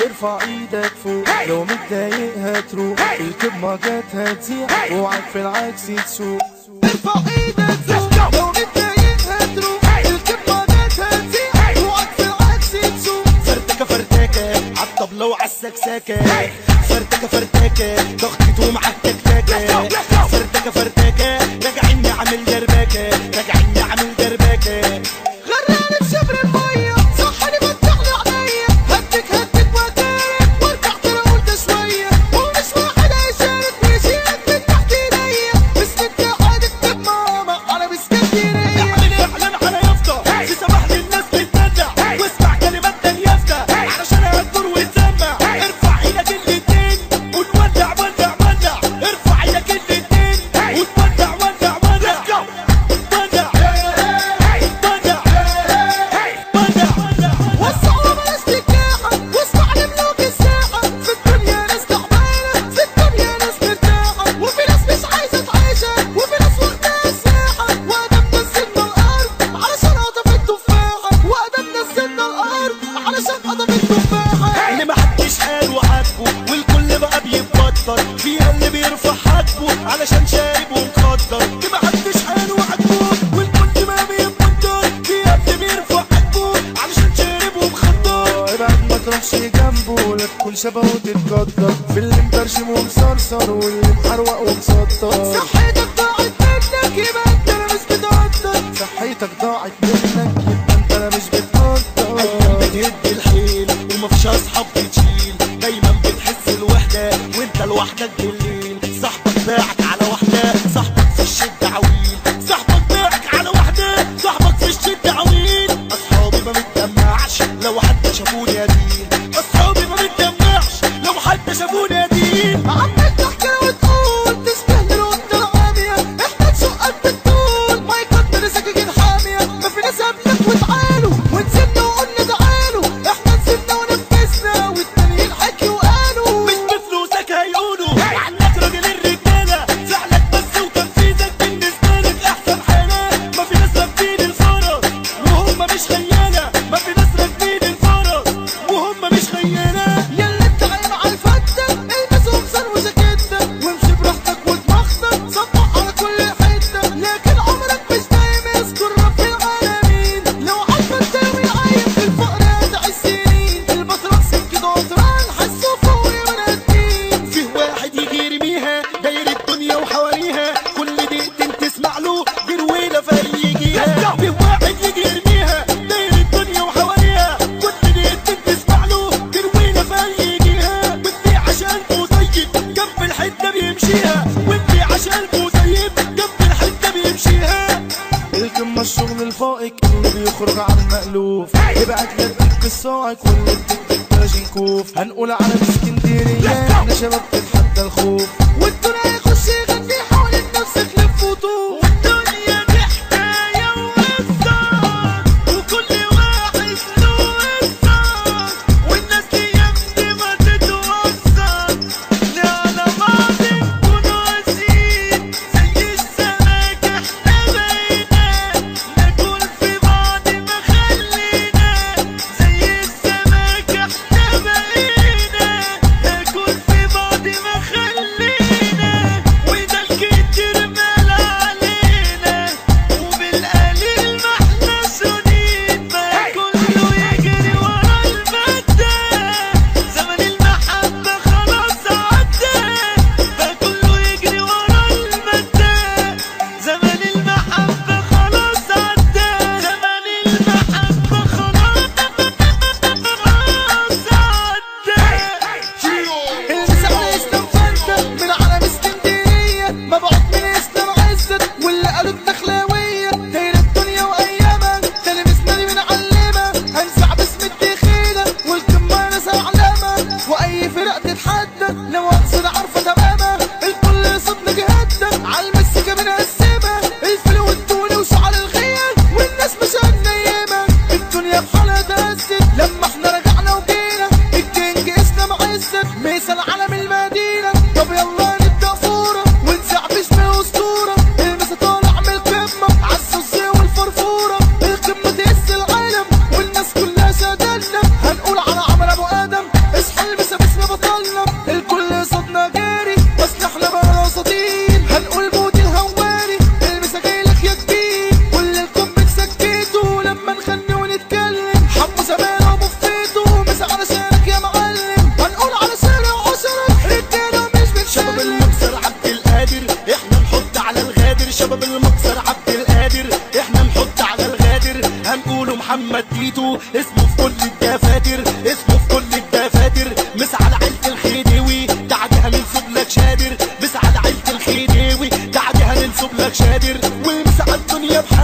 ارفع ايدك فوق لو متضايق هتروح، الكب ما جات هتزيع اوعك في العكس تسوق. ارفع ايدك فوق لو متضايق هتروح، الكب ما جات هتزيع اوعك في العكس تسوق. فرتكه فرتكه عالطبلة وعالسكسكه، فرتكه فرتكه ضغطته مع التكتكه، فرتكه فرتكه راجعين نعمل دربكه، راجعين نعمل دربكه. غرقان بشبر المية صحني فتحلي عليا، هدك واتارك وارجع ترى قلت شوية، ومش واحد هيشارك ويشيلك من تحت ايديا، اسمك قاعد اكتب ماما على باسكندرية. اعلن على يافطة في سماح للناس تتندع، واسمع كلمات يافطة علشان هتدور وتسمع. ارفع ايدك الاتنين ونولع ولع ولع، ارفع ايدك الاتنين ونولع ولع ولع. ولع وسعوا بلاش تكاحة واسمعني ملوك الساحة، في الدنيا ناس تعبانة، في الدنيا ناس مرتاحة، وفي ناس مش عايزة تعيشها، وفي ناس واخداها سياحة. وأدم نزلنا الأرض علشان قطف التفاحة، وأدم نزلنا الأرض علشان قطف التفاحة. اللي محدش قال وعاتبه والكل بقى بيتبطل، فيها اللي بيرفع حاجبه علشان شارب ومخدر. اللي محدش قال وعاتبه والكل بقى بيتبطل، فيها اللي بيرفع حاجبه علشان شارب ومخدر. ابعد ما تروحش جنبه لا تكون شبهه وتتقدر، في اللي مبرشم ومصرصر واللي محروق ومسطر. صحتك ضاعت منك يبقى انت لا مش بتقدر، صحتك ضاعت منك يبقى انت لا مش بتقدر. ايام بتهد الحيل ومفيش اصحاب بتشيل، دايما بتحس الوحده وانت لوحدك بالليل. صاحبك باعك على واحده، صاحبك في الشده عويل، صاحبك باعك على واحده، صاحبك في الشده عويل. اصحابي ما بتدمعش لو حد شافوني ادين، اصحابي ما بتدمعش لو حد شافوني ادين. عمال تحكي وتقول تستهبل وانت العامية، احنا تشقك بالطول ما يقدر سكاكين حامية. ما في ناس قبلك وتعالوا ونسيبنا وقلنا تعالوا، احنا نسيبنا ونفذنا والتانيين حكي وقالوا. مش بفلوسك هيقولوا عنك راجل الرجالة، فعلك بس وتنفيذك بالنسبة لك أحسن حالة. ما في ناس راكبين الفرس وهم مش خيالة، ما في ناس راكبين الفرس وهم مش خيالة. يلا انت عايم على الفتة البس قمصان وجاكيتة، وامشي براحتك ودماغتك صبح على كل حتة، لكن عمرك مش دايم يذكر رب العالمين. لو عارفة تساوي عايم في الفقر هتعيش سنين، البطران سكة عطران حسوا فوق بني ادمين. فيه واحد يجي يرميها داير الدنيا وحواليها، كل دقيقتين تسمع له جرويلة فيجيها. فيه واحد يجي يرميها داير الدنيا وحواليها، كل دقيقتين تسمع له جرويلة فيجيها. وانتي عشان مزيف جنب الحتة بيمشيها، وانتي عشان مزيف جنب الحتة بيمشيها. الكم الشغل الفائق اللي بيخرج عن المألوف، ابعت لك الصاعق واللي بتكتب تاجي كوف. هنقول على اسكندرية احنا شباب تتحدى الخوف، والدنيا يخش يغني حوالين نفسك لف وطوف. الدنيا دي حكاية وقصة وكل واحد له قصة، والناس ايام ما تتوصل لا على بعض نكونوا قاسيين. زي السمك احنا بقينا ناكل في بعض ما خلينا، زي السمك احنا بقينا ناكل في بعض ما خلينا. كتير هنقول مودي الهواري المسا جايلك يا كبير كل الكم بتسكتوا لما نغني ونتكلم حمو زمانه ومفيته مسا على شارك يا معلم هنقول على شارع عشرة رجاله مش شباب بتسلم المكسر عبد القادر احنا نحط على الغادر شباب المكسر عبد القادر احنا نحط على الغادر هنقوله محمد تيتو اسمه في كل الدفاتر اسمه في كل الدفاتر مس على عيلة الخديوي تعالي هننصب لك شادر مس على عيلة الخديوي تعالي هننصب لك شادر والمس على الدنيا بحق